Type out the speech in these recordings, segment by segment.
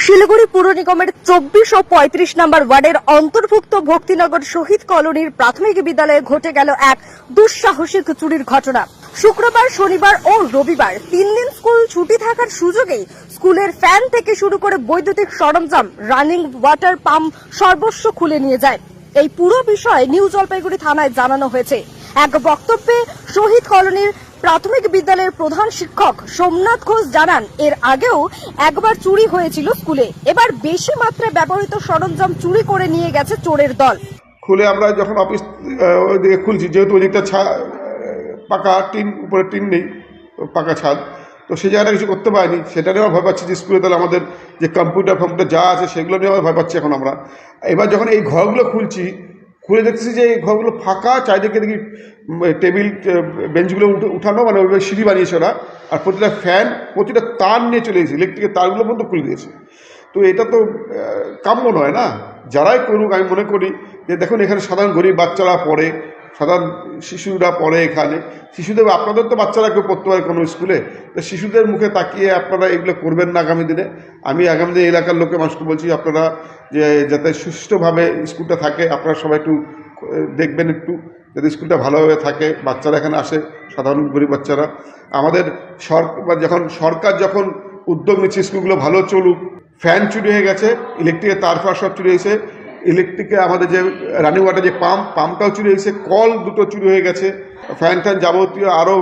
শিলিগুড়ি পুর নিগমের 24 ও 35 নম্বর ওয়ার্ডের অন্তর্ভুক্ত ভক্তিনগর শহীদ কলোনির প্রাথমিক বিদ্যালয়ে ঘটে গেল এক দুঃসাহসিক চুরির ঘটনা। শুক্রবার, শনিবার ও রবিবার 3 দিন স্কুল ছুটি থাকার সুযোগে স্কুলের ফ্যান থেকে শুরু করে বৈদ্যুতিক সরঞ্জাম, রানিং ওয়াটার পাম্প সর্বস্ব খুলে নিয়ে যায়। এই পুরো বিষয়ে নিউ জলপাইগুড়ি থানায় জানানো হয়েছে। এক বক্তব্যে শহীদ কলোনির প্রাথমিক বিদ্যালয়ের প্রধান শিক্ষক সোমনাথ ঘোষ জানান, এর আগেও একবার চুরি হয়েছিল স্কুলে, এবার বেশি মাত্রায় ব্যবহৃত সরঞ্জাম চুরি করে নিয়ে গেছে চোরের দল। খুলে আমরা যখন অফিস ওইদিকে খুলছি, যেহেতু ওইদিকটা পাকা টিন, উপরে টিন নেই, পাকা ছাদ, তো সেই জায়গাটা কিছু করতে পারিনি। সেটা নিয়েও ভয় পাচ্ছি যে স্কুলে তাহলে আমাদের যে কম্পিউটার যা আছে সেগুলো নিয়েও ভয় পাচ্ছি এখন আমরা। এবার যখন এই ঘরগুলো খুলে দেখতেছি যে এই ঘরগুলো ফাঁকা, চারিদিকে দেখি টেবিল বেঞ্চগুলো উঠানো, মানে ওইভাবে সিঁড়ি বানিয়েছে ওরা, আর প্রতিটা ফ্যান, প্রতিটা তার নিয়ে চলে গেছে, ইলেকট্রিকের তারগুলো পর্যন্ত খুলে দিয়েছে। তো এটা তো কাম্য নয় না। যারাই করুক, আমি মনে করি যে দেখুন, এখানে সাধারণ গরিব বাচ্চারা পড়ে, সাধারণ শিশুরা পড়ে এখানে। শিশুদের, আপনাদের তো বাচ্চারা কেউ পড়তে পারে কোনো স্কুলে, তো শিশুদের মুখে তাকিয়ে আপনারা এগুলো করবেন না আগামী দিনে। আমি আগামী দিনে এলাকার লোকের মানুষকে বলছি, আপনারা যে যাতে সুষ্ঠুভাবে স্কুলটা থাকে, আপনারা সবাই একটু দেখবেন, একটু যাতে স্কুলটা ভালোভাবে থাকে, বাচ্চারা এখানে আসে, সাধারণ গরিব বাচ্চারা। আমাদের সরকার যখন উদ্যোগ নিচ্ছে স্কুলগুলো ভালো চলুক, ফ্যান চুরি হয়ে গেছে, ইলেকট্রিকের তার সব চুরি হয়েছে, ইলেকট্রিকে আমাদের যে রানিং ওয়াটার যে পাম্পটাও চুরি হয়েছে, কল দুটো চুরি হয়ে গেছে, ফ্যান যাবতীয় আরও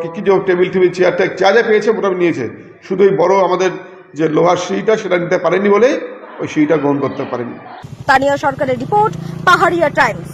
কী যে টেবিল চেয়ার যা পেয়েছে মোটামুটি নিয়েছে। শুধু ওই বড় আমাদের যে লোহার সিঁড়িটা, সেটা নিতে পারেনি বলেই ওই সিঁড়িটা গ্রহণ করতে পারেনি। তানিয়া সরকারের রিপোর্ট, পাহাড়িয়া টাইমস।